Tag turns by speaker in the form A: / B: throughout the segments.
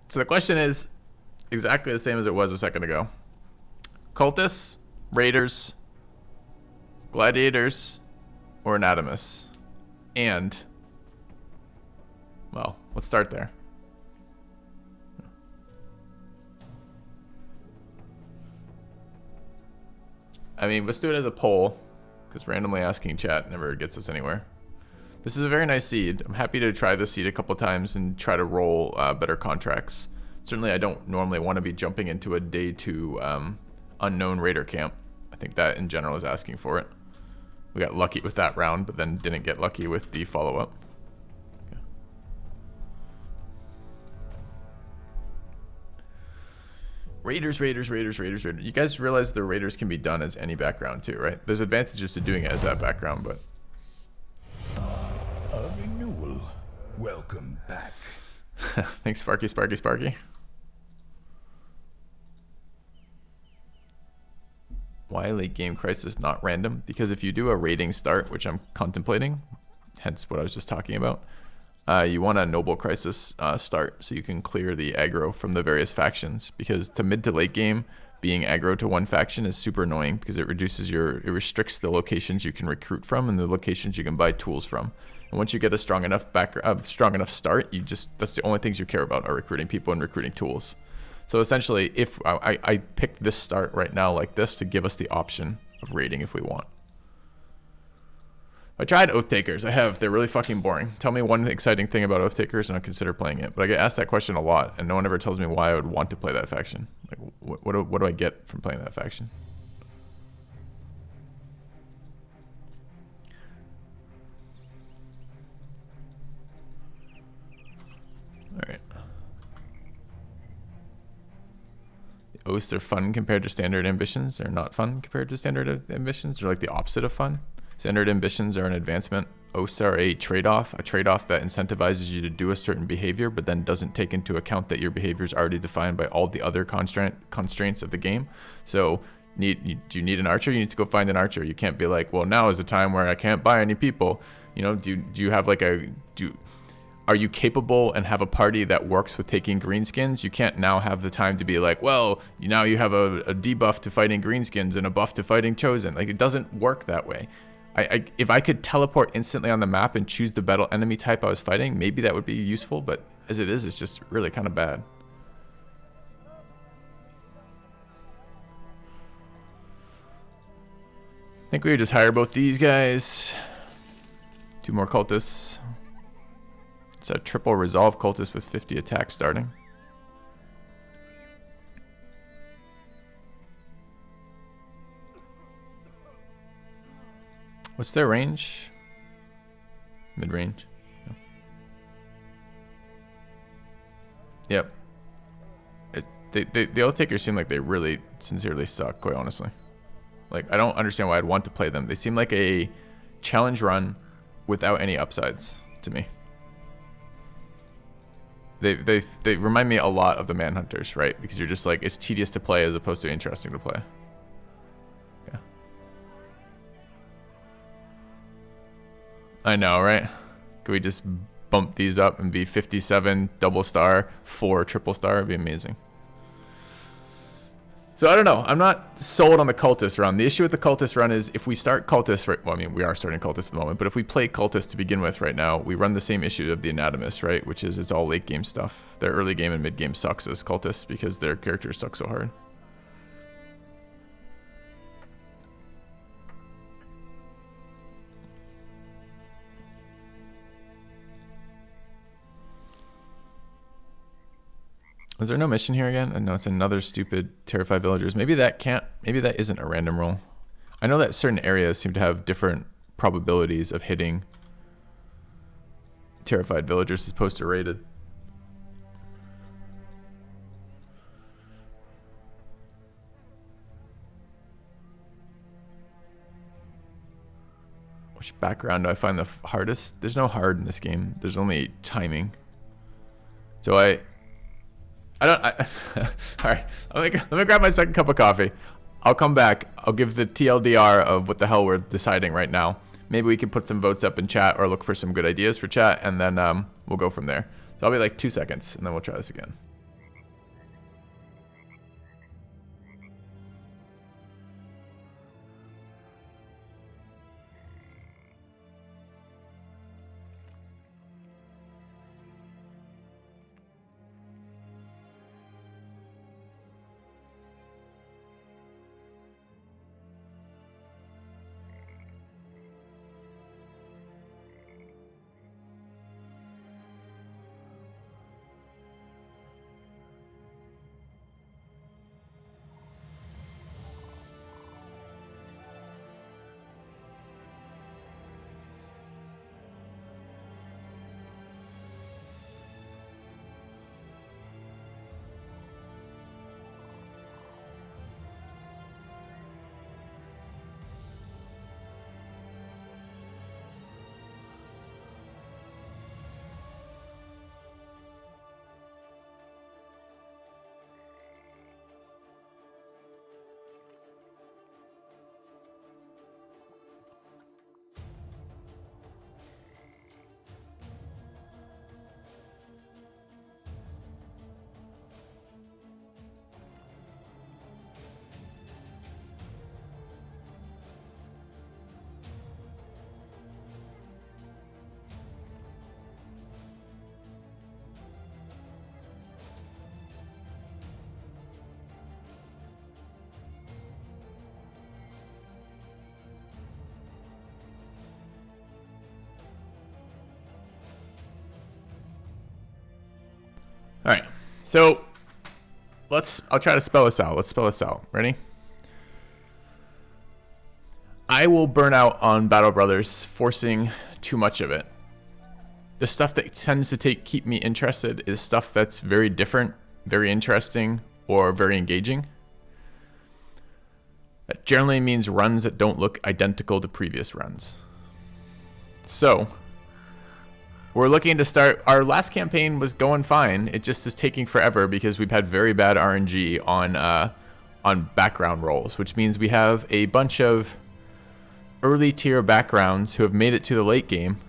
A: So the question is exactly the same as it was a second ago. Cultists, Raiders, Gladiators, or Anatomists? And, well, let's start there. I mean, let's do it as a poll, because randomly asking chat never gets us anywhere. This is a very nice seed. I'm happy to try this seed a couple times and try to roll better contracts. Certainly, I don't normally want to be jumping into a day 2 unknown Raider camp. I think that in general is asking for it. We got lucky with that round, but then didn't get lucky with the follow-up. Okay. Raiders. You guys realize the Raiders can be done as any background too, right? There's advantages to doing it as that background, but...
B: A renewal. Welcome back.
A: Thanks, Sparky. Why late game crisis not random? Because if you do a raiding start, which I'm contemplating, hence what I was just talking about, you want a noble crisis start so you can clear the aggro from the various factions. Because to mid to late game, being aggro to one faction is super annoying because it restricts the locations you can recruit from and the locations you can buy tools from. And once you get a strong enough start, that's the only things you care about are recruiting people and recruiting tools. So essentially, if I picked this start right now like this to give us the option of raiding if we want. I tried Oath Takers. I have. They're really fucking boring. Tell me one exciting thing about Oath Takers and I'll consider playing it. But I get asked that question a lot and no one ever tells me why I would want to play that faction. Like, what do I get from playing that faction? Alright. Oaths are fun compared to standard ambitions. They're not fun compared to standard ambitions. They're like the opposite of fun. Standard ambitions are an advancement. Oaths are a trade-off that incentivizes you to do a certain behavior, but then doesn't take into account that your behavior is already defined by all the other constraints of the game. So, do you need an archer? You need to go find an archer. You can't be like, well, now is the time where I can't buy any people. You know, do you have like are you capable and have a party that works with taking greenskins? You can't now have the time to be like, well, now you have a debuff to fighting greenskins and a buff to fighting chosen. Like, it doesn't work that way. If I could teleport instantly on the map and choose the battle enemy type I was fighting, maybe that would be useful, but as it is, it's just really kind of bad. I think we would just hire both these guys. 2 more cultists. It's a triple resolve cultist with 50 attack starting. What's their range? Mid-range. Yep. The Oath Takers seem like they really sincerely suck, quite honestly. Like, I don't understand why I'd want to play them. They seem like a challenge run without any upsides to me. They remind me a lot of the Manhunters, right? Because you're just like, it's tedious to play as opposed to interesting to play. Yeah. I know, right? Could we just bump these up and be 57 double star, 4 triple star? It'd be amazing. So I don't know. I'm not sold on the cultist run. The issue with the cultist run is if we start cultist, right? Well, I mean, we are starting cultist at the moment, but if we play cultist to begin with right now, we run the same issue of the anatomist, right? Which is it's all late game stuff. Their early game and mid game sucks as cultists because their characters suck so hard. Is there no mission here again? No, it's another stupid terrified villagers. Maybe that isn't a random roll. I know that certain areas seem to have different probabilities of hitting terrified villagers as opposed to raided. Which background do I find the hardest? There's no hard in this game. There's only timing. So all right, let me grab my second cup of coffee. I'll come back. I'll give the TLDR of what the hell we're deciding right now. Maybe we can put some votes up in chat or look for some good ideas for chat, and then we'll go from there. So I'll be like 2 seconds, and then we'll try this again. All right, so I'll try to spell this out. Let's spell this out. Ready? I will burn out on Battle Brothers forcing too much of it. The stuff that tends to keep me interested is stuff that's very different, very interesting, or very engaging. That generally means runs that don't look identical to previous runs. So, we're looking to start. Our last campaign was going fine. It just is taking forever because we've had very bad RNG on background roles, which means we have a bunch of early tier backgrounds who have made it to the late game.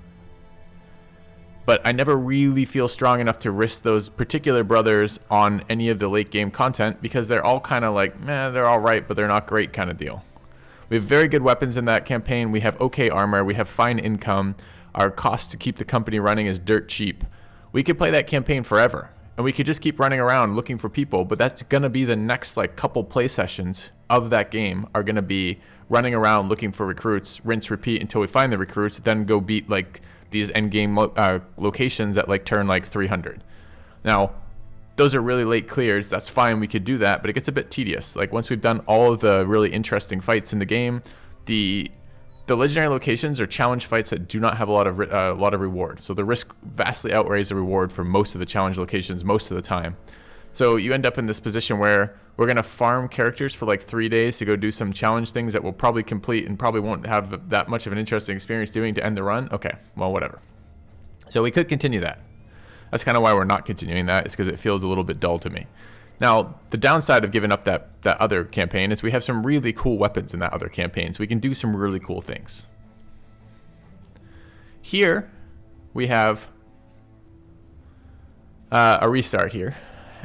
A: But I never really feel strong enough to risk those particular brothers on any of the late game content because they're all kind of like, they're all right, but they're not great kind of deal. We have very good weapons in that campaign. We have okay armor. We have fine income. Our cost to keep the company running is dirt cheap. We could play that campaign forever, and we could just keep running around looking for people, but that's going to be the next like couple play sessions of that game are going to be running around looking for recruits, rinse, repeat until we find the recruits, then go beat like these end game locations at like turn like 300. Now, those are really late clears. That's fine. We could do that, but it gets a bit tedious. Like once we've done all of the really interesting fights in the game, the legendary locations are challenge fights that do not have a lot of reward. So the risk vastly outweighs the reward for most of the challenge locations most of the time. So you end up in this position where we're going to farm characters for like 3 days to go do some challenge things that we'll probably complete and probably won't have that much of an interesting experience doing to end the run. Okay, well, whatever. So we could continue that. That's kind of why we're not continuing that, is because it feels a little bit dull to me. Now, the downside of giving up that other campaign is we have some really cool weapons in that other campaign, so we can do some really cool things. Here, we have a restart here.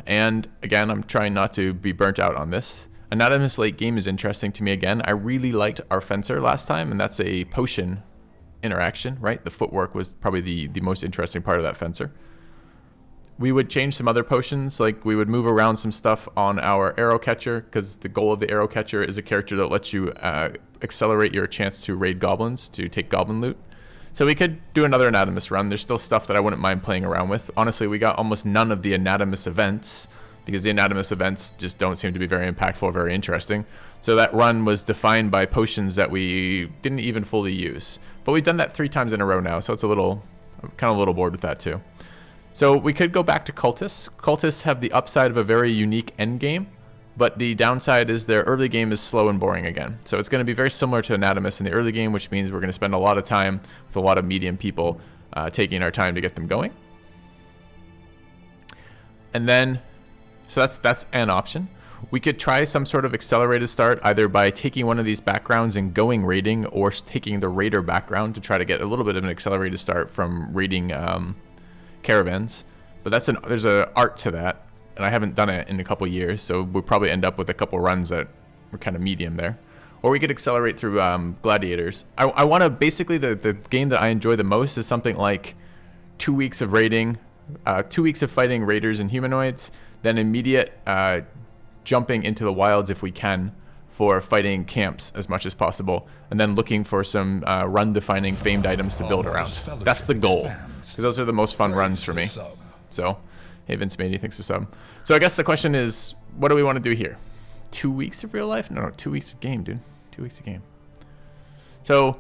A: And again, I'm trying not to be burnt out on this. Anonymous late game is interesting to me again. I really liked our fencer last time, and that's a potion interaction, right? The footwork was probably the most interesting part of that fencer. We would change some other potions, like we would move around some stuff on our arrow catcher, because the goal of the arrow catcher is a character that lets you accelerate your chance to raid goblins, to take goblin loot. So we could do another Anatomist run. There's still stuff that I wouldn't mind playing around with. Honestly, we got almost none of the Anatomist events because the Anatomist events just don't seem to be very impactful or very interesting. So that run was defined by potions that we didn't even fully use. But we've done that 3 times in a row now, so it's I'm kind of a little bored with that too. So we could go back to Cultists. Cultists have the upside of a very unique end game, but the downside is their early game is slow and boring again. So it's going to be very similar to Anatomist in the early game, which means we're going to spend a lot of time with a lot of medium people taking our time to get them going. And then, so that's an option. We could try some sort of accelerated start, either by taking one of these backgrounds and going raiding, or taking the raider background to try to get a little bit of an accelerated start from raiding caravans. But there's an art to that. And I haven't done it in a couple years, so we'll probably end up with a couple runs that were kind of medium there. Or we could accelerate through gladiators. I want to basically, the game that I enjoy the most is something like 2 weeks of raiding, 2 weeks of fighting raiders and humanoids, then immediate jumping into the wilds if we can for fighting camps as much as possible, and then looking for some run-defining famed items to build around. That's the goal, because those are the most fun runs for me. So. Hey, Vince Maney, thanks for sub. So I guess the question is, what do we want to do here? 2 weeks of real life? No, 2 weeks of game, dude. 2 weeks of game. So,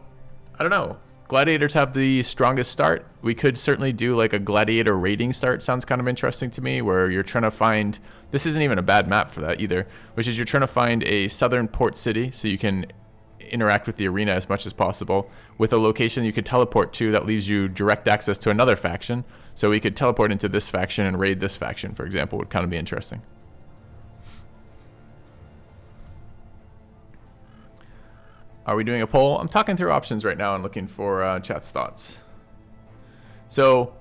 A: I don't know. Gladiators have the strongest start. We could certainly do like a gladiator raiding start. Sounds kind of interesting to me, where you're trying to find, this isn't even a bad map for that either, which is you're trying to find a southern port city so you can interact with the arena as much as possible with a location you could teleport to that leaves you direct access to another faction. So we could teleport into this faction and raid this faction, for example, would kind of be interesting. Are we doing a poll? I'm talking through options right now and looking for chat's thoughts. So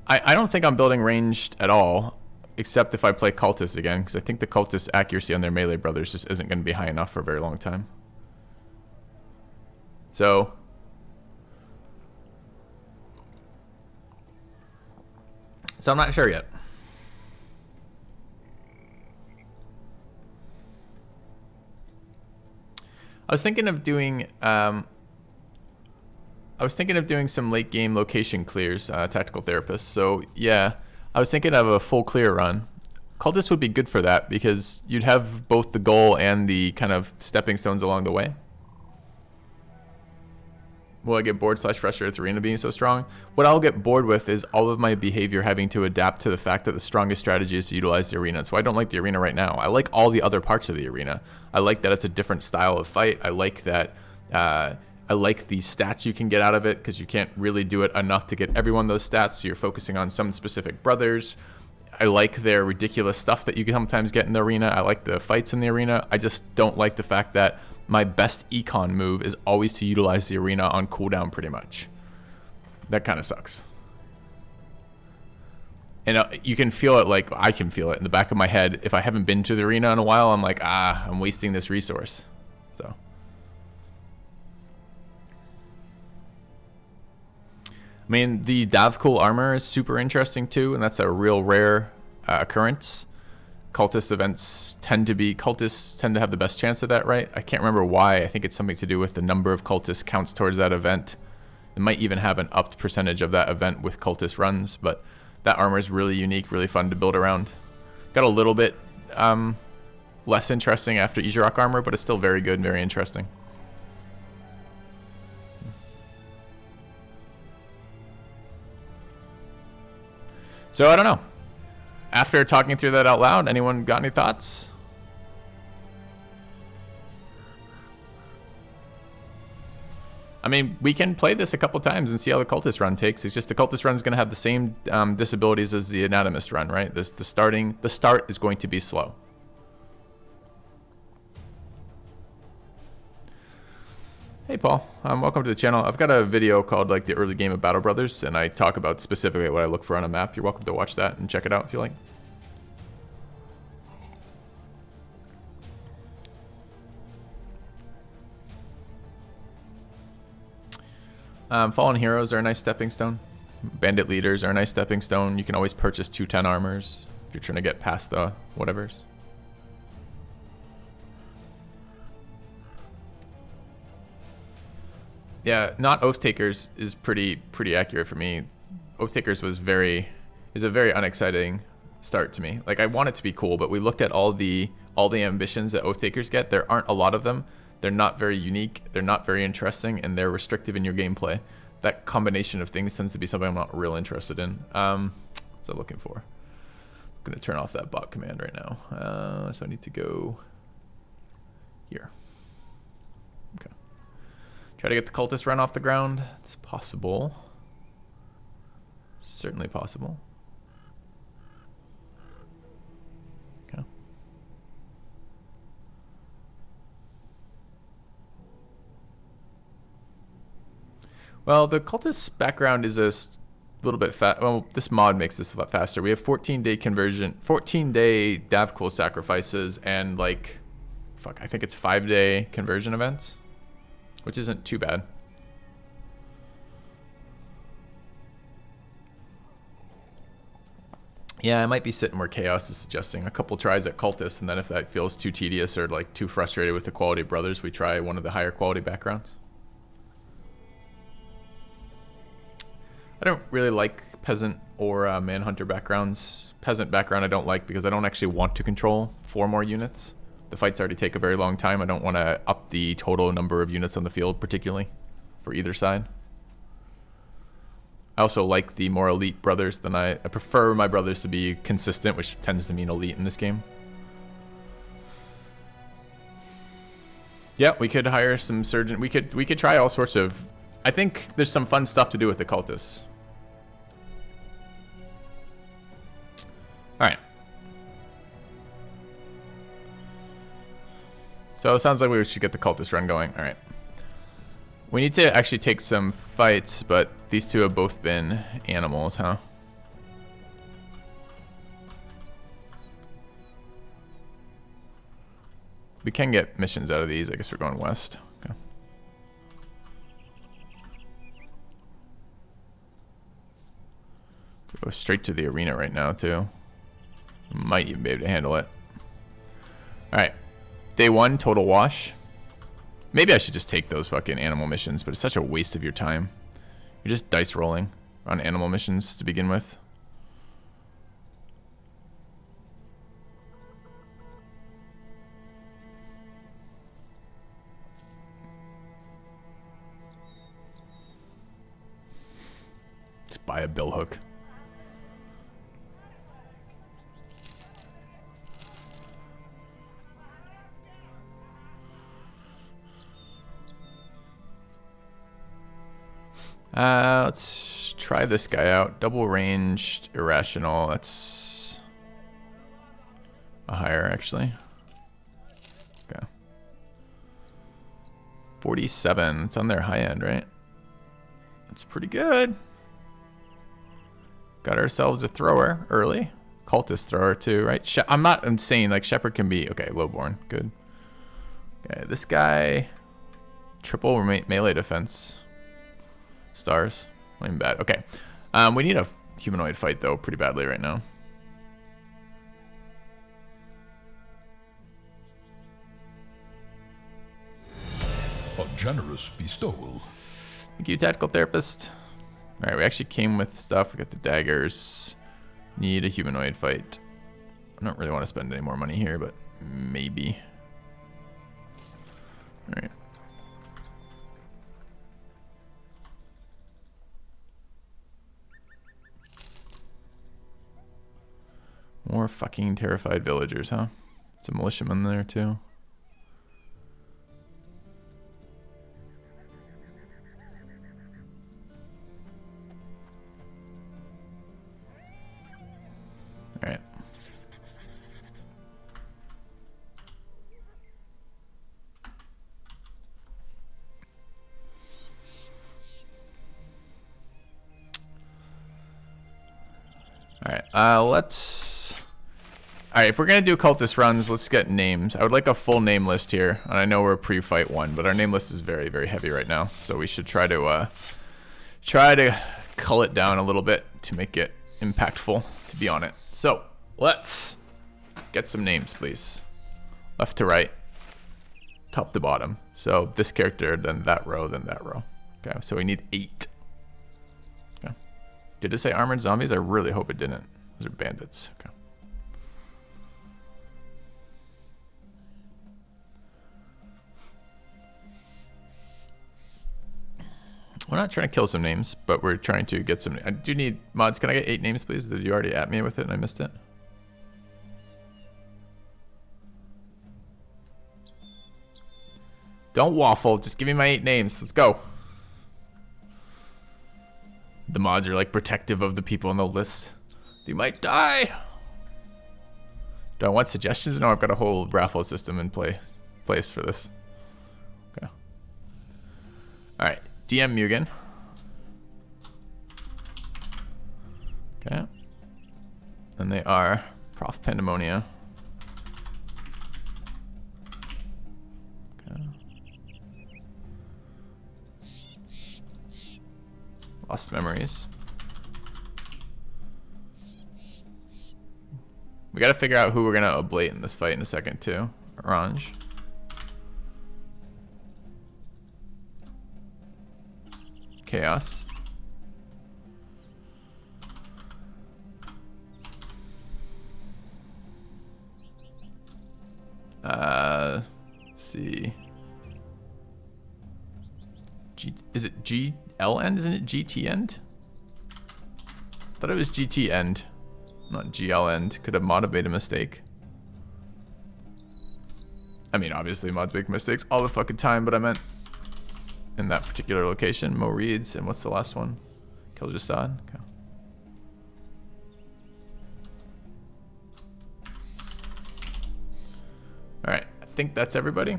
A: I don't think I'm building ranged at all, except if I play Cultists again, because I think the Cultists' accuracy on their melee brothers just isn't going to be high enough for a very long time. So I'm not sure yet. I was thinking of doing some late game location clears, tactical therapists. So yeah, I was thinking of a full clear run. Cultists would be good for that because you'd have both the goal and the kind of stepping stones along the way. Will I get bored / frustrated with arena being so strong? What I'll get bored with is all of my behavior having to adapt to the fact that the strongest strategy is to utilize the arena. So I don't like the arena right now. I like all the other parts of the arena. I like that it's a different style of fight. I like that I like the stats you can get out of it because you can't really do it enough to get everyone those stats. So you're focusing on some specific brothers. I like their ridiculous stuff that you can sometimes get in the arena. I like the fights in the arena. I just don't like the fact that my best econ move is always to utilize the arena on cooldown pretty much. That kind of sucks. And you can feel it, like I can feel it in the back of my head. If I haven't been to the arena in a while, I'm like, I'm wasting this resource. So. I mean, the Davkul armor is super interesting too, and that's a real rare occurrence. Cultist events cultists tend to have the best chance of that, right? I can't remember why. I think it's something to do with the number of cultists counts towards that event. It might even have an upped percentage of that event with cultist runs, but that armor is really unique, really fun to build around. Got a little bit less interesting after Izurok armor, but it's still very good and very interesting. So I don't know. After talking through that out loud, anyone got any thoughts? I mean, we can play this a couple times and see how the cultist run takes. It's just the cultist run is going to have the same disabilities as the anatomist run, right? The start is going to be slow. Hey Paul, welcome to the channel. I've got a video called like the early game of Battle Brothers, and I talk about specifically what I look for on a map. You're welcome to watch that and check it out if you like. Fallen Heroes are a nice stepping stone. Bandit Leaders are a nice stepping stone. You can always purchase 210 armors if you're trying to get past the whatevers. Yeah, not Oath Takers is pretty accurate for me. Oath Takers is a very unexciting start to me. Like, I want it to be cool, but we looked at all the ambitions that Oath Takers get. There aren't a lot of them. They're not very unique. They're not very interesting, and they're restrictive in your gameplay. That combination of things tends to be something I'm not real interested in. So looking for. I'm gonna turn off that bot command right now. So I need to go here. Okay. Try to get the cultist run off the ground. It's possible. Certainly possible. Okay. Well, the cultist background is a little bit fat. Well, this mod makes this a lot faster. We have 14-day conversion, 14-day Davkul sacrifices, and like, I think it's 5-day conversion events, which isn't too bad. Yeah, I might be sitting where Chaos is suggesting a couple tries at Cultists, and then if that feels too tedious or like too frustrated with the quality of Brothers, we try one of the higher quality backgrounds. I don't really like Peasant or Manhunter backgrounds. Peasant background I don't like because I don't actually want to control 4 more units. The fights already take a very long time. I don't want to up the total number of units on the field, particularly for either side. I also like the more elite brothers than I prefer my brothers to be consistent, which tends to mean elite in this game. Yeah, we could hire some surgeon. We could try all sorts of. I think there's some fun stuff to do with the cultists. All right. So it sounds like we should get the cultist run going. All right. We need to actually take some fights, but these two have both been animals, huh? We can get missions out of these. I guess we're going west. Okay. Go straight to the arena right now, too. Might even be able to handle it. All right. Day 1, total wash. Maybe I should just take those fucking animal missions, but it's such a waste of your time. You're just dice rolling on animal missions to begin with. buy a billhook. Let's try this guy out. Double ranged, irrational. That's a higher, actually. Okay. 47. It's on their high end, right? That's pretty good. Got ourselves a thrower early. Cultist thrower too, right? I'm not insane. Like Shepherd can be okay. Lowborn, good. Okay, this guy, triple melee defense. Stars, not even bad. Okay, we need a humanoid fight though, pretty badly right now.
B: A generous bestowal.
A: Thank you, tactical therapist. All right, we actually came with stuff. We got the daggers. Need a humanoid fight. I don't really want to spend any more money here, but maybe. All right. More fucking terrified villagers, huh? It's a militiaman there too. All right. All right. All right, if we're gonna do cultist runs, let's get names. I would like a full name list here, and I know we're pre-fight one, but our name list is very, very heavy right now, so we should try to cull it down a little bit to make it impactful to be on it. So let's get some names, please. Left to right, top to bottom. So this character, then that row, then that row. Okay, so we need 8. Okay. Did it say armored zombies? I really hope it didn't. Those are bandits. Okay. We're not trying to kill some names, but we're trying to get some. I do need mods. Can I get 8 names, please? Did you already at me with it and I missed it? Don't waffle. Just give me my 8 names. Let's go. The mods are like protective of the people on the list. They might die. Do I want suggestions? No, I've got a whole raffle system in place for this. Okay. All right. DM Mugen. Okay. And they are Prof Pandemonia. Okay. Lost Memories. We gotta figure out who we're gonna oblate in this fight in a second too. Orange. Chaos. Let's see. Is it GL end? Isn't it GT end? I thought it was GT end, not GL end. Could have mod made a mistake. I mean, obviously mods make mistakes all the fucking time, but I meant in that particular location. Mo Reeds, and what's the last one? Kiljastad. Okay. All right, I think that's everybody.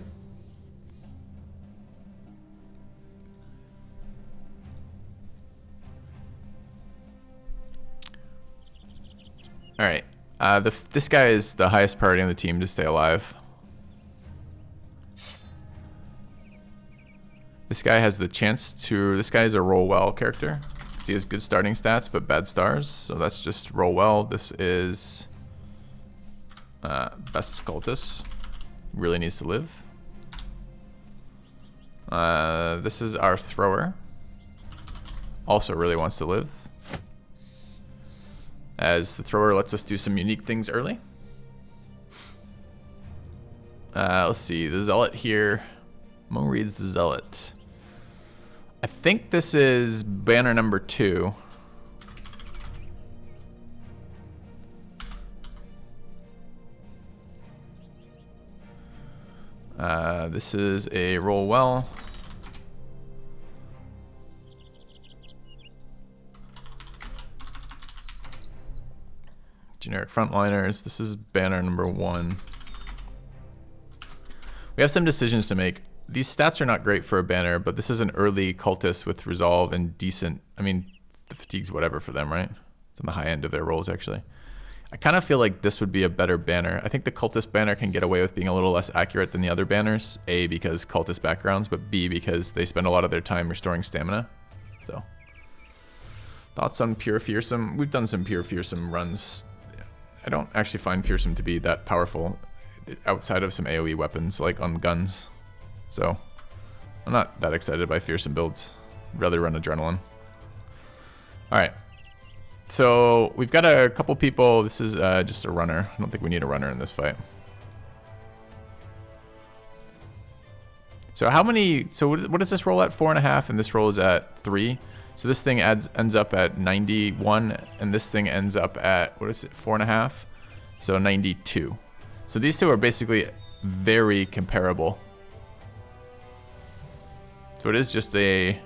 A: All right, this guy is the highest priority on the team to stay alive. This guy has the chance to. This guy is a roll well character. He has good starting stats but bad stars, so that's just roll well. This is best cultist. Really needs to live. This is our thrower. Also really wants to live. As the thrower lets us do some unique things early. Let's see, the zealot here. Mo reads the zealot. I think this is banner number 2. This is a roll well. Generic frontliners. This is banner number 1. We have some decisions to make. These stats are not great for a banner, but this is an early cultist with resolve and decent. I mean, the fatigue's whatever for them, right? It's on the high end of their rolls, actually. I kind of feel like this would be a better banner. I think the cultist banner can get away with being a little less accurate than the other banners. A, because cultist backgrounds, but B, because they spend a lot of their time restoring stamina. So, thoughts on Pure Fearsome? We've done some Pure Fearsome runs. I don't actually find Fearsome to be that powerful outside of some AoE weapons, like on guns. So, I'm not that excited by Fearsome builds. I'd rather run Adrenaline. Alright. So, we've got a couple people. This is just a runner. I don't think we need a runner in this fight. So how many... So what does this roll at? 4.5, and this roll is at 3. So this thing ends up at 91, and this thing ends up at, what is it, 4.5? So 92. So these two are basically very comparable. So it is just a...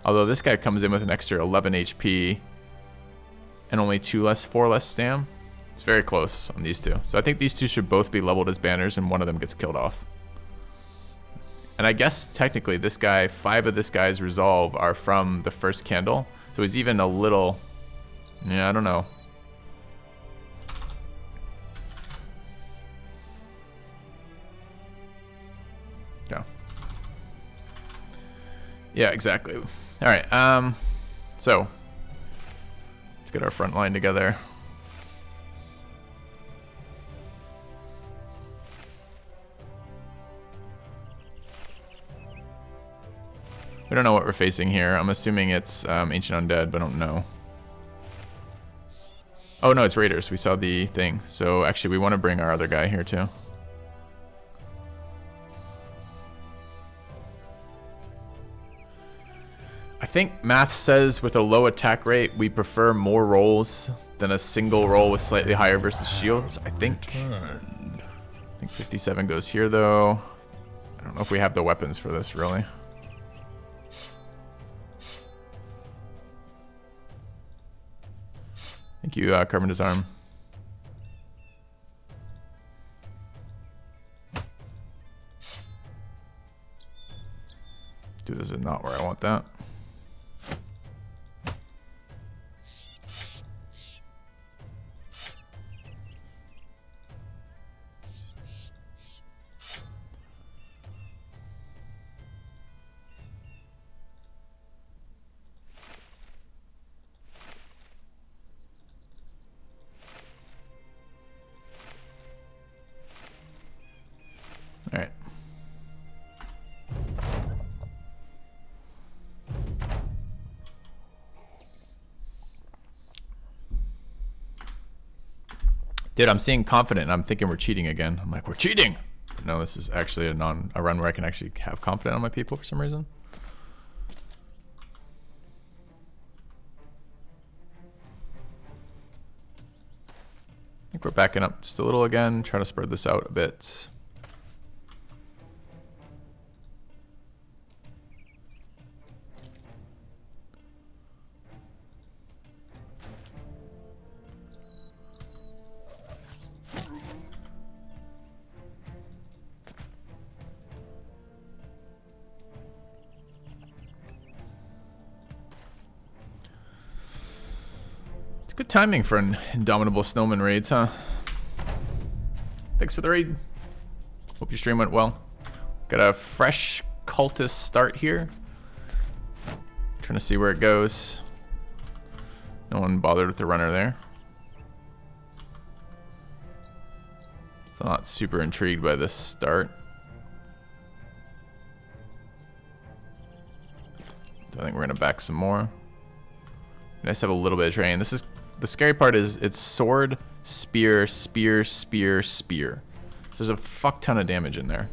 A: Although this guy comes in with an extra 11 HP and only 4 less stam. It's very close on these two. So I think these two should both be leveled as banners, and one of them gets killed off. And I guess technically this guy, 5 of this guy's resolve are from the first candle. So he's even a little... Yeah, I don't know. Yeah. Yeah, exactly. All right. So let's get our front line together. We don't know what we're facing here. I'm assuming it's Ancient Undead, but I don't know. Oh no, it's Raiders. We saw the thing. So actually we want to bring our other guy here too. I think math says with a low attack rate, we prefer more rolls than a single roll with slightly higher versus shields. I think 57 goes here though. I don't know if we have the weapons for this really. Thank you, Carbon Disarm. Dude, this is not where I want that. All right. Dude, I'm seeing confident and I'm thinking we're cheating again. I'm like, we're cheating. No, this is actually a run where I can actually have confidence on my people for some reason. I think we're backing up just a little again, trying to spread this out a bit. Good timing for an Indomitable Snowman raids, huh? Thanks for the raid. Hope your stream went well. Got a fresh cultist start here. Trying to see where it goes. No one bothered with the runner there. So I'm not super intrigued by this start. I think we're gonna back some more. Nice to have a little bit of terrain. This is the scary part is it's sword, spear, spear, spear, spear. So there's a fuck ton of damage in there.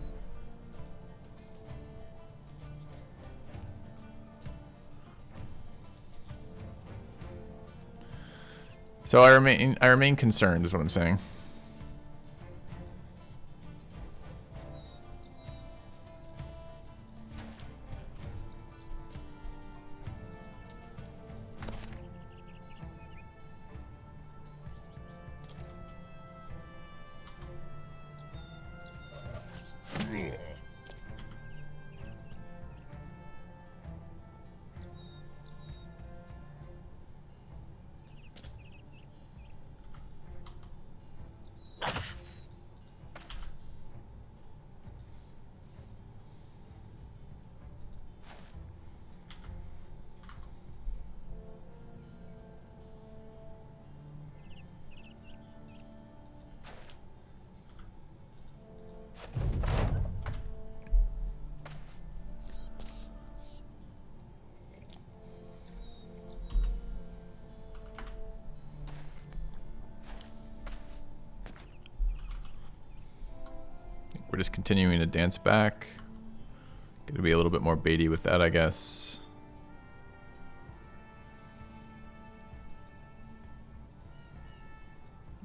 A: So I remain concerned is what I'm saying. We're just continuing to dance back. Gonna be a little bit more baity with that, I guess.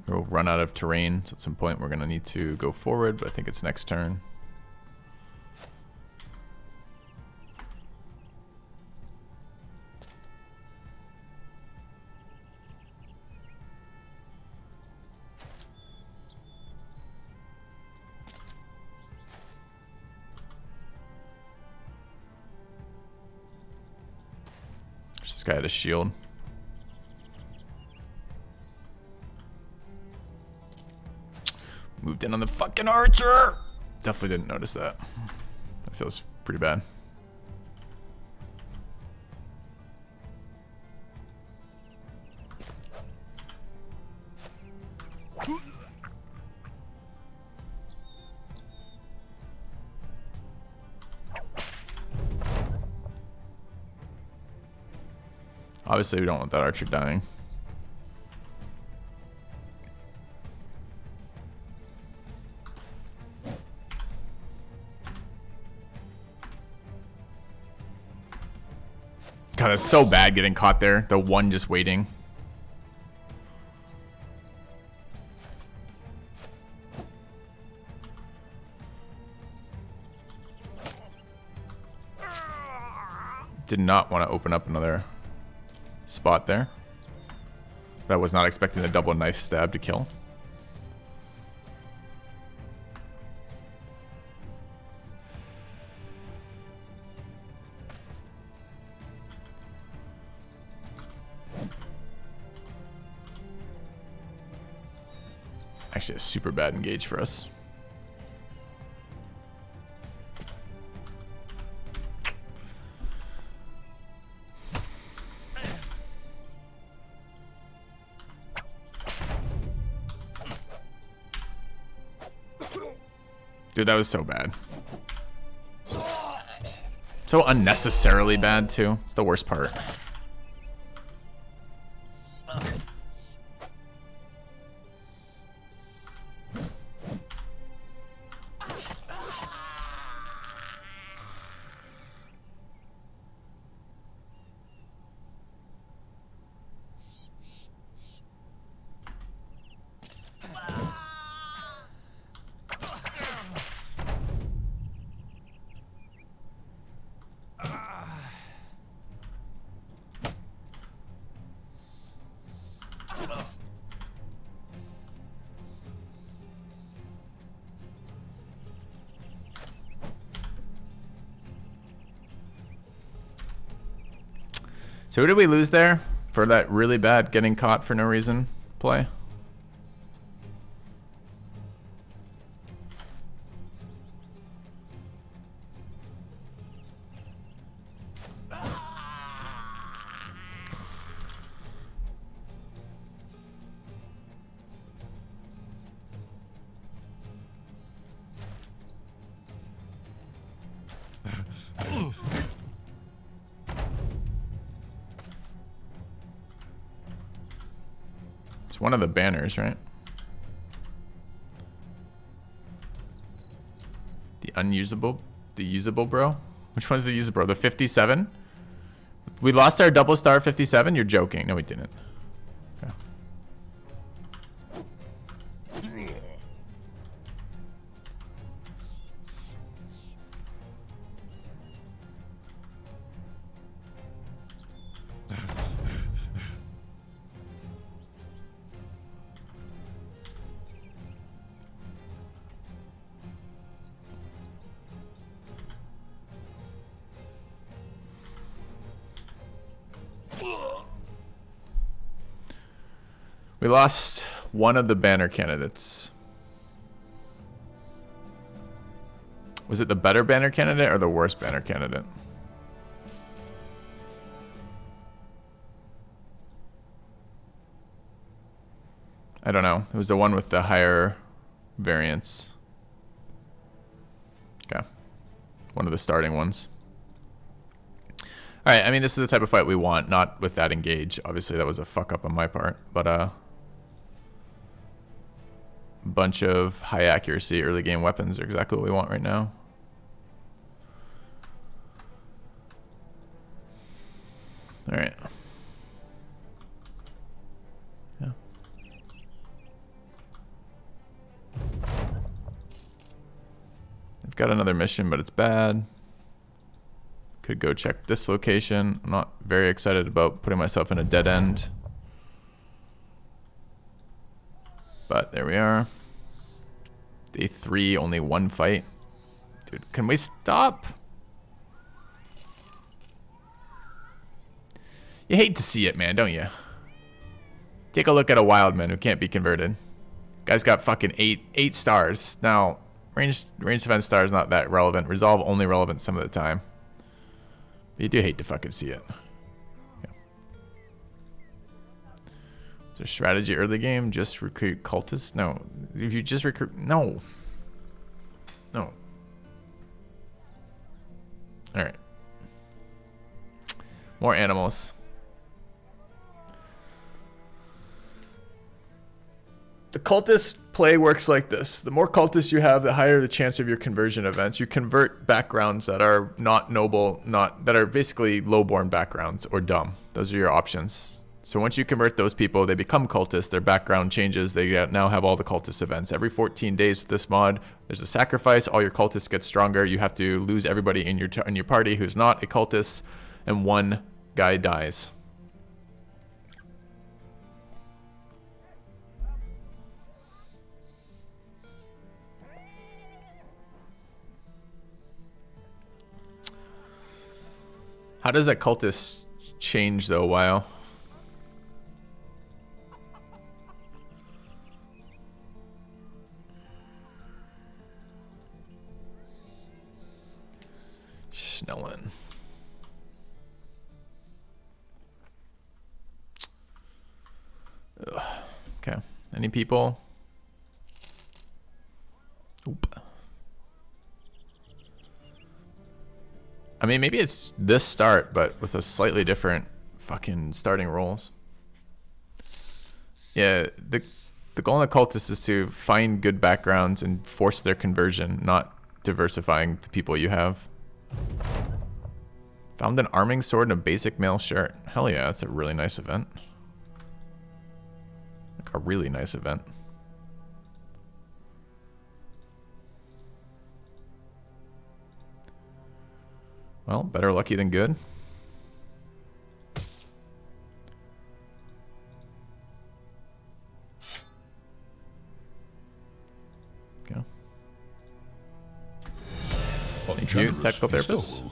A: We'll run out of terrain, so at some point we're gonna need to go forward, but I think it's next turn. This guy had a shield. Moved in on the fucking archer! Definitely didn't notice that. That feels pretty bad. Obviously, we don't want that archer dying. God, it's so bad getting caught there. The one just waiting. Did not want to open up another spot there. But I was not expecting the double knife stab to kill. Actually, a super bad engage for us. Dude, that was so bad. So unnecessarily bad, too. It's the worst part. So who did we lose there for that really bad getting caught for no reason play? It's one of the banners, right? The unusable, the usable bro? Which one's the usable bro? The 57? We lost our double star 57? You're joking. No, we didn't. Okay. We lost one of the banner candidates. Was it the better banner candidate or the worst banner candidate? I don't know. It was the one with the higher variance. Okay. One of the starting ones. Alright, I mean, this is the type of fight we want, not with that engage. Obviously, that was a fuck up on my part, but bunch of high accuracy early game weapons are exactly what we want right now. All right. Yeah. I've got another mission, but it's bad. Could go check this location. I'm not very excited about putting myself in a dead end. But there we are. Day 3, only 1 fight. Dude, can we stop? You hate to see it, man, don't you? Take a look at a Wildman who can't be converted. Guy's got fucking 8 stars. Now, range defense star is not that relevant. Resolve only relevant some of the time. But you do hate to fucking see it. Yeah. Is there strategy early game? Just recruit cultists? No. If you just recruit... No. No. Alright. More animals. The cultist play works like this. The more cultists you have, the higher the chance of your conversion events. You convert backgrounds that are not noble, that are basically lowborn backgrounds or dumb. Those are your options. So once you convert those people, they become cultists. Their background changes. They now have all the cultist events. Every 14 days with this mod, there's a sacrifice. All your cultists get stronger. You have to lose everybody in your party who's not a cultist, and 1 guy dies. How does a cultist change though, Wow? Schnellen. Ugh. Okay. Any people? Oop. I mean, maybe it's this start, but with a slightly different fucking starting roles. Yeah, the goal in the cultist is to find good backgrounds and force their conversion, not diversifying the people you have. Found an arming sword and a basic male shirt. Hell yeah, that's a really nice event. Like a really nice event. Well, better lucky than good. Okay. Thank you, technical therapist.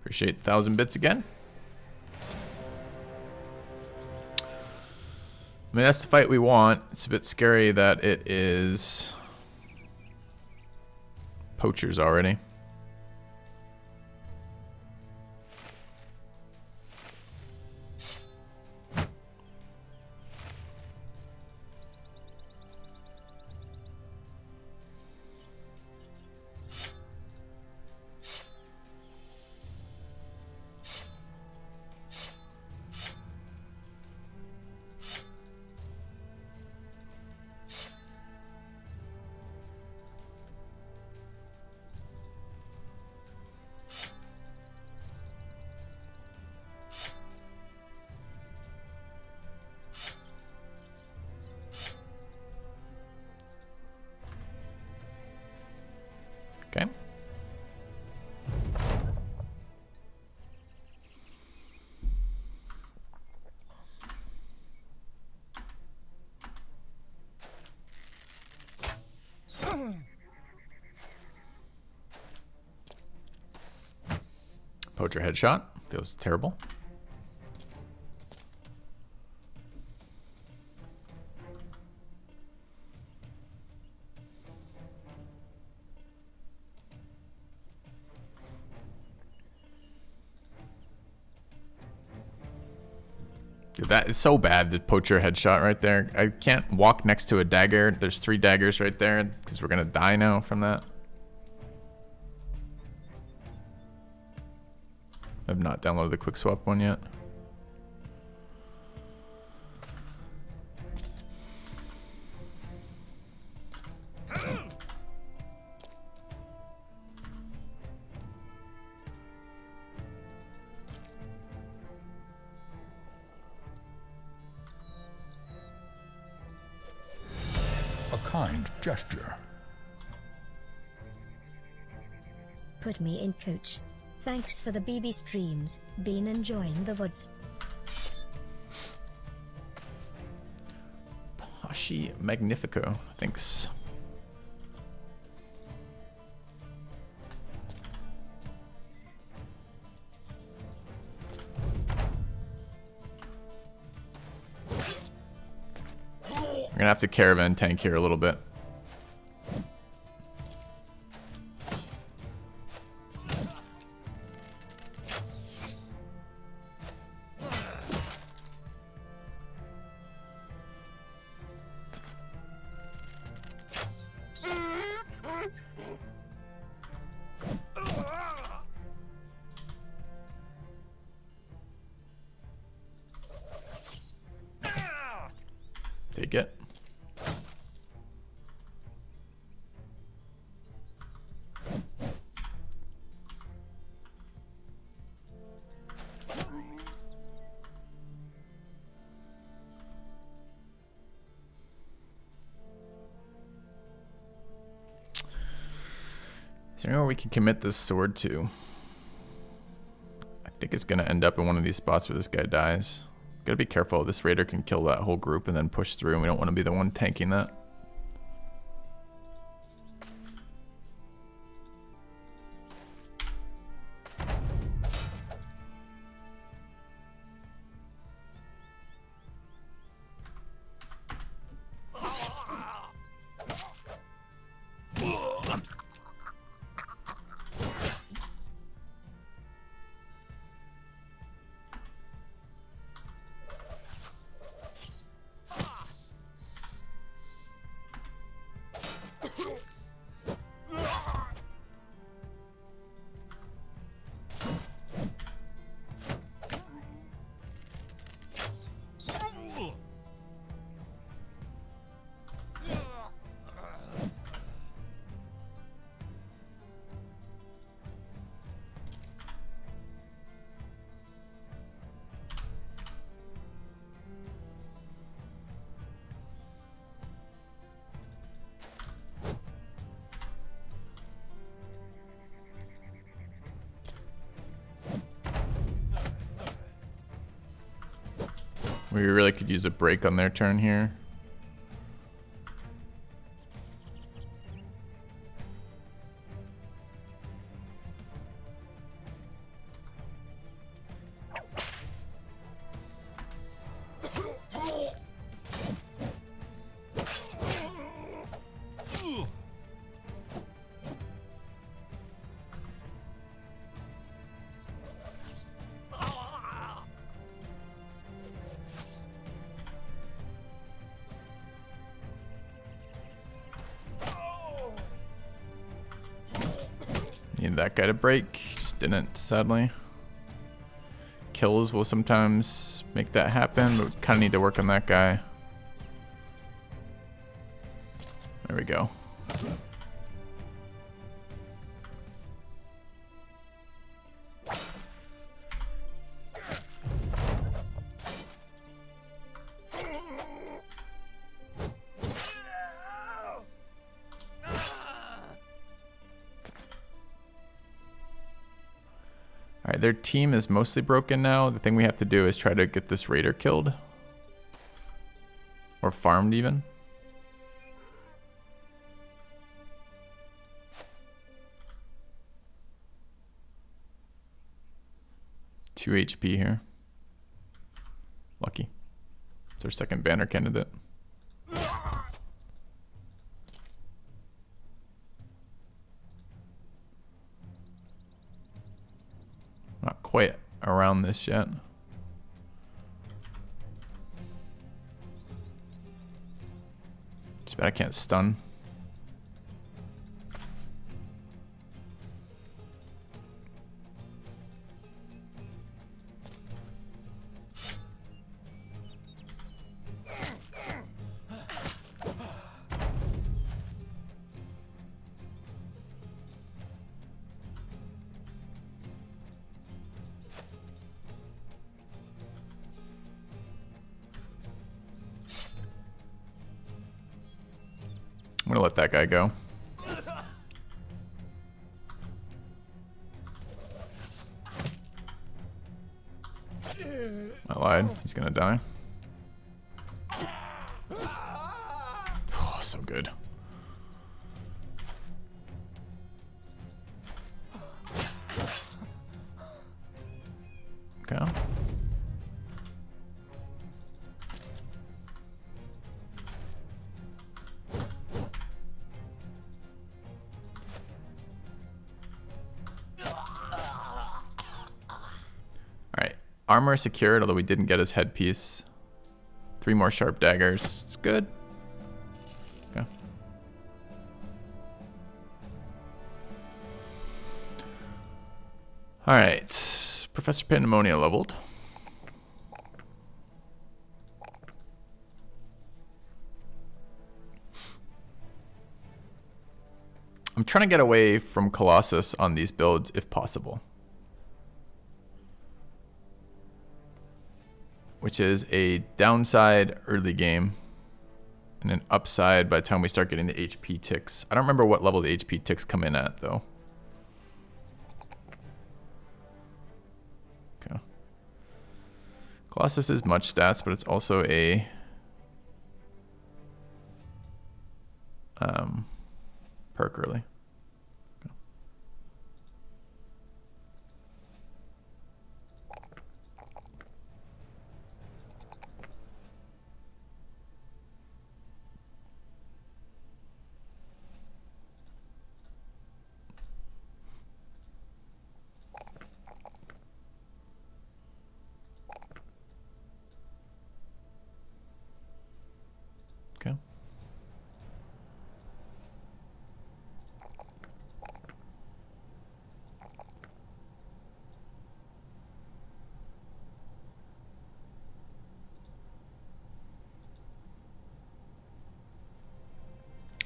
A: Appreciate 1,000 bits again. I mean, that's the fight we want. It's a bit scary that it is poachers already. Okay. Poacher headshot. Feels terrible. Dude, that is so bad, the poacher headshot right there. I can't walk next to a dagger. There's 3 daggers right there because we're going to die now from that. I've not downloaded the quick swap one yet.
B: kind gesture.
C: Put me in, coach. Thanks for the BB streams. Been enjoying the VoDs.
A: Pashi Magnifico, thanks. We're gonna have to caravan tank here a little bit. Take it. Is there anywhere we can commit this sword to? I think it's gonna end up in one of these spots where this guy dies. Gotta be careful. This raider can kill that whole group and then push through, and we don't want to be the one tanking that. We really could use a break on their turn here. Need that guy to break. Just didn't, sadly. Kills will sometimes make that happen, but we kind of need to work on that guy. There we go. Alright, their team is mostly broken now. The thing we have to do is try to get this raider killed. Or farmed even. Two HP here. Lucky. It's our second banner candidate. Not quite around this yet. Just bad I can't stun. gonna let that guy go. I lied. He's gonna die. Oh, so good. Okay. Alright. Armor secured, although we didn't get his headpiece. 3 more sharp daggers. It's good. Okay. Alright. Professor Pandemonium leveled. I'm trying to get away from Colossus on these builds if possible. Which is a downside early game and an upside by the time we start getting the HP ticks. I don't remember what level the HP ticks come in at though. Okay. Colossus is much stats, but it's also a perk early. Okay.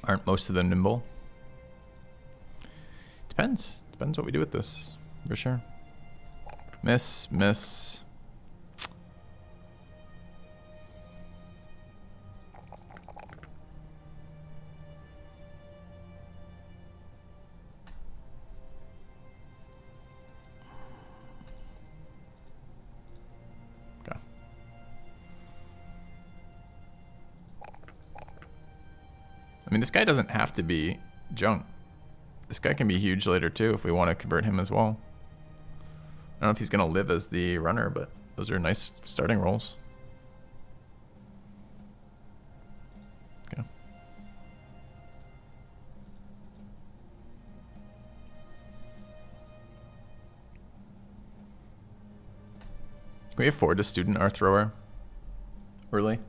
A: Aren't most of them nimble? Depends. Depends what we do with this, for sure. Miss, miss. Okay. I mean, this guy doesn't have to be junk. This guy can be huge later too if we want to convert him as well. I don't know if he's going to live as the runner, but those are nice starting rolls. Okay. Can we afford a student art thrower early?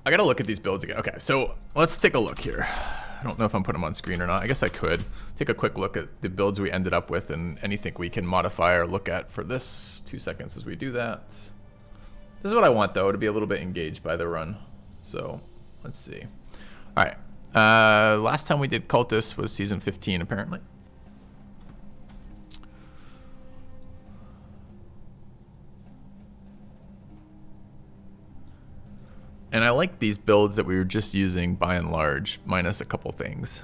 A: I gotta look at these builds again. Okay, so let's take a look here. I don't know if I'm putting them on screen or not. I guess I could take a quick look at the builds we ended up with and anything we can modify or look at for this. 2 seconds as we do that. This is what I want though, to be a little bit engaged by the run. So let's see. All right, last time we did Cultists was season 15 apparently. And I like these builds that we were just using by and large, minus a couple things.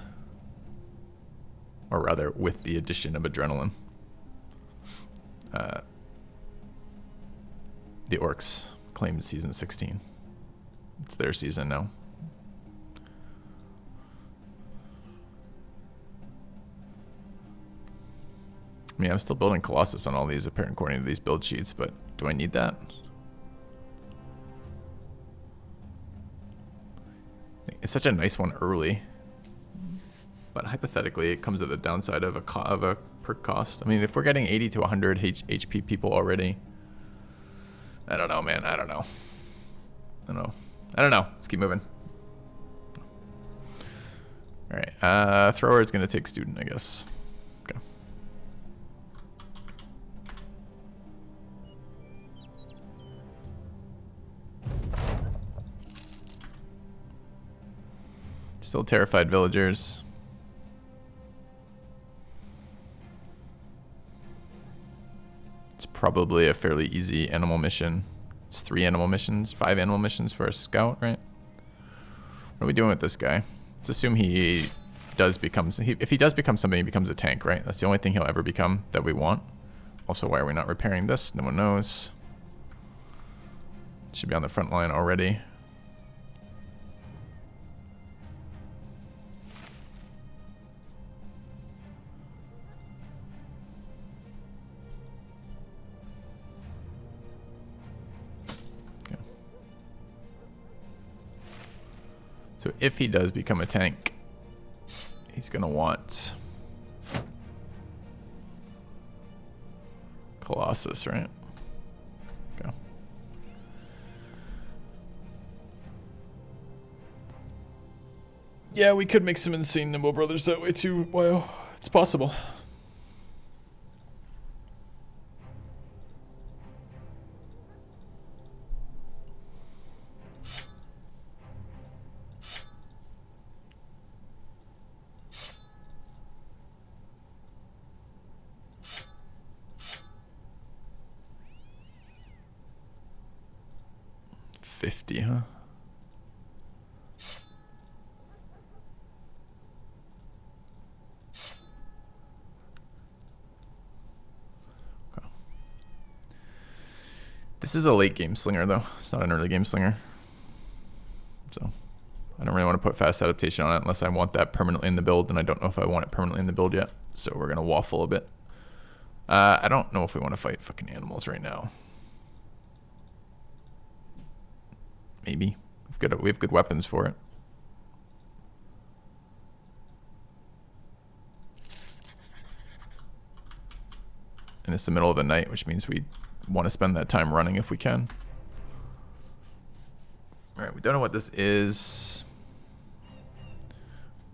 A: Or rather, with the addition of adrenaline. The Orcs claimed season 16. It's their season now. I mean, I'm still building Colossus on all these, apparently, according to these build sheets, but do I need that? It's such a nice one early, but hypothetically it comes at the downside of a perk cost. I mean, if we're getting 80 to 100 HP people already, I don't know, man. I don't know. I don't know. Let's keep moving. All right, thrower is gonna take student, I guess. Okay. Still terrified villagers. It's probably a fairly easy animal mission. It's 3 animal missions, 5 animal missions for a scout, right? What are we doing with this guy? Let's assume he does become... if he does become something, he becomes a tank, right? That's the only thing he'll ever become that we want. Also, why are we not repairing this? No one knows. Should be on the front line already. So if he does become a tank, he's gonna want Colossus, right? Okay. Yeah, we could make some insane Nimble Brothers that way too. Wow, it's possible. Huh? Okay. This is a late game slinger though. It's not an early game slinger. So I don't really want to put fast adaptation on it unless I want that permanently in the build, and I don't know if I want it permanently in the build yet. So we're gonna waffle a bit. I don't know if we want to fight fucking animals right now. Maybe. We have good weapons for it. And it's the middle of the night, which means we want to spend that time running if we can. Alright, we don't know what this is.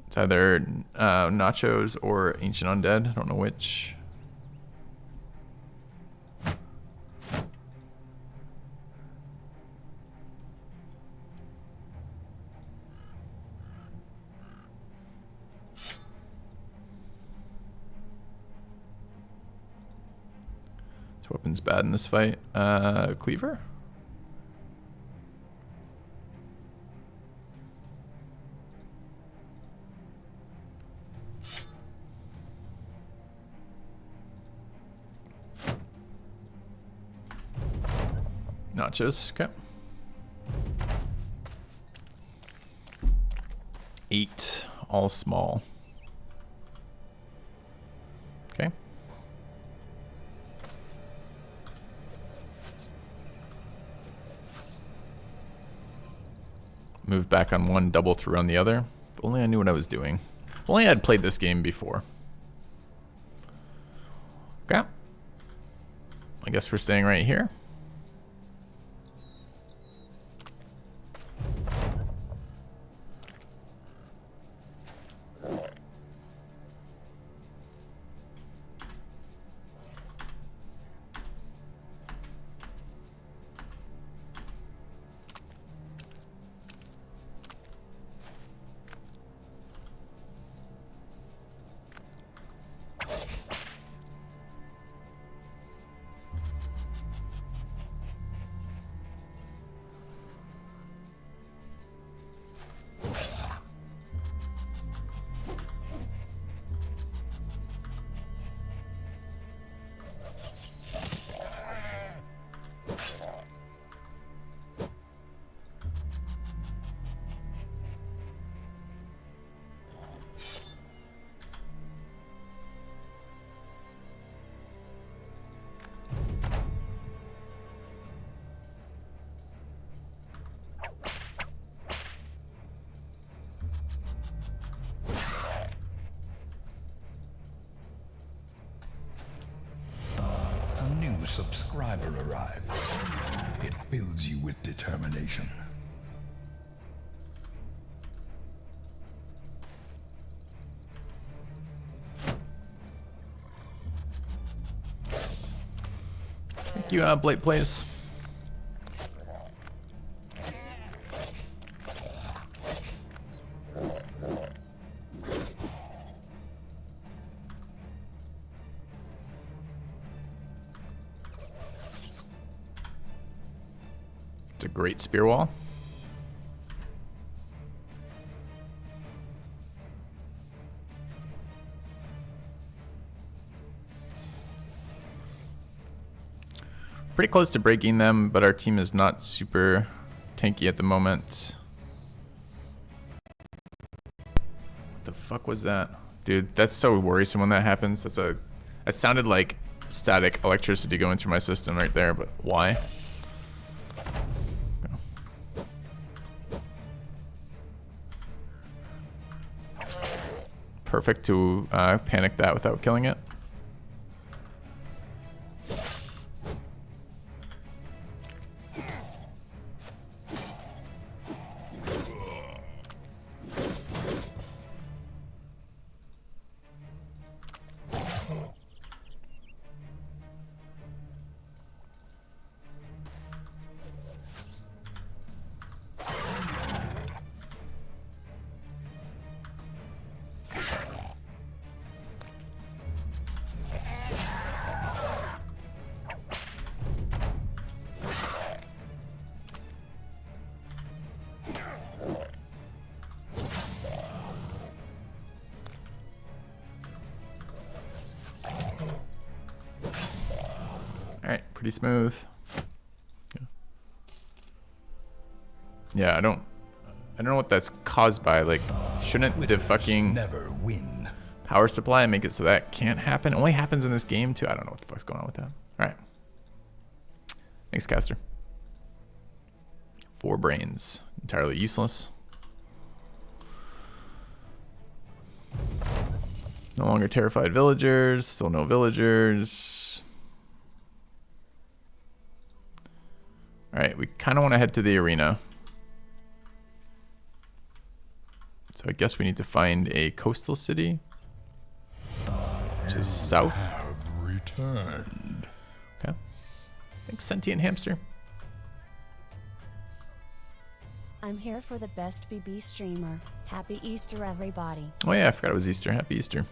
A: It's either nachos or ancient undead. I don't know which. Weapon's bad in this fight. Cleaver? Nachos, okay. 8, all small. Okay. Move back on one, double through on the other. If only I knew what I was doing. If only I'd played this game before. Okay. I guess we're staying right here.
B: Subscriber arrives. It fills you with determination.
A: Thank you, Blade Plays. It's a great spear wall. Pretty close to breaking them, but our team is not super tanky at the moment. What the fuck was that? Dude, that's so worrisome when that happens. That sounded like static electricity going through my system right there, but why? Perfect to panic that without killing it. Alright, pretty smooth. Yeah, I don't know what that's caused by. Like, shouldn't the fucking
B: never win.
A: Power supply make it so that can't happen? It only happens in this game too. I don't know what the fuck's going on with that. Alright. Thanks, caster. 4 brains. Entirely useless. No longer terrified villagers. Still no villagers. Alright, we kind of want to head to the arena. So I guess we need to find a coastal city. Which is south.
B: Have returned.
A: Okay. Thanks, sentient hamster.
D: I'm here for the best BB streamer. Happy Easter, everybody.
A: Oh yeah, I forgot it was Easter. Happy Easter.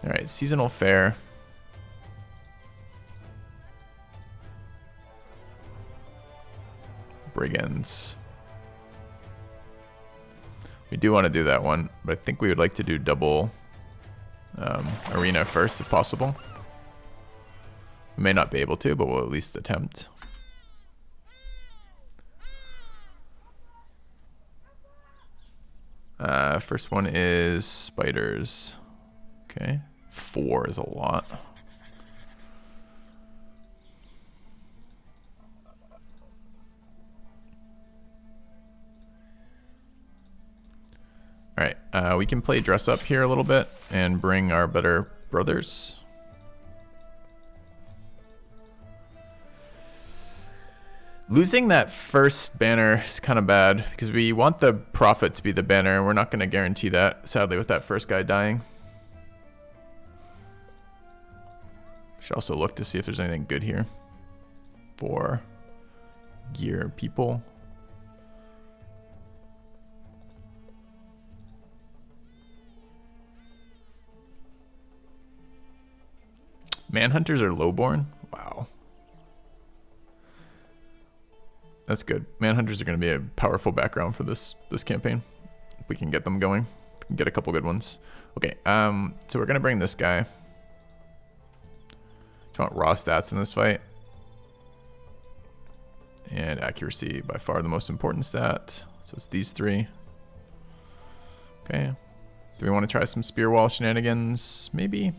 A: Alright, seasonal fair. Brigands. We do want to do that one, but I think we would like to do double arena first if possible. We may not be able to, but we'll at least attempt. First one is spiders. Okay, 4 is a lot. Alright, we can play dress up here a little bit and bring our better brothers. Losing that first banner is kind of bad because we want the prophet to be the banner and we're not going to guarantee that, sadly, with that first guy dying. Should also look to see if there's anything good here for gear people. Manhunters are lowborn? Wow. That's good. Manhunters are going to be a powerful background for this campaign. If we can get them going. We can get a couple good ones. Okay, so we're going to bring this guy. Do you want raw stats in this fight? And accuracy, by far the most important stat. So it's these 3. Okay. Do we want to try some spear wall shenanigans? Maybe.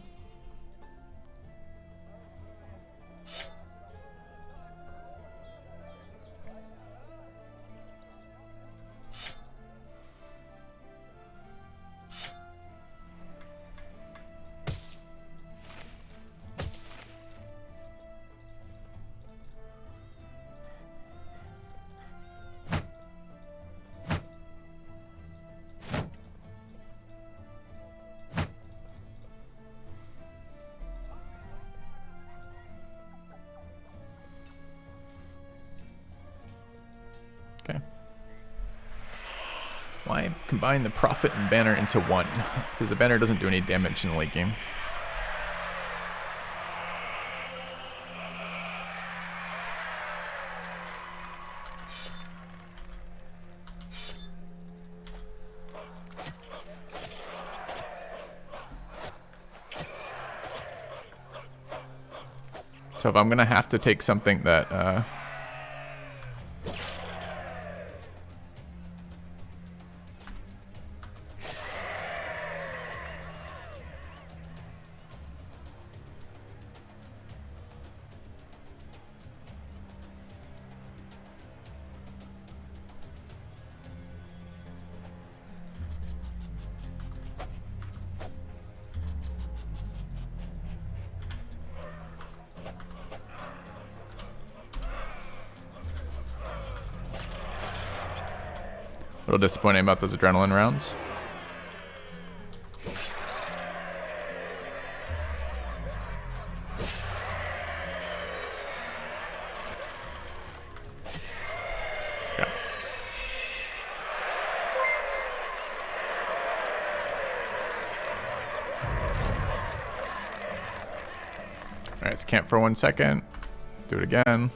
A: Okay. Why combine the prophet and banner into one? Because the banner doesn't do any damage in the late game. So if I'm gonna have to take something that a little disappointing about those adrenaline rounds. Yeah. All right, let's camp for 1 second. Do it again.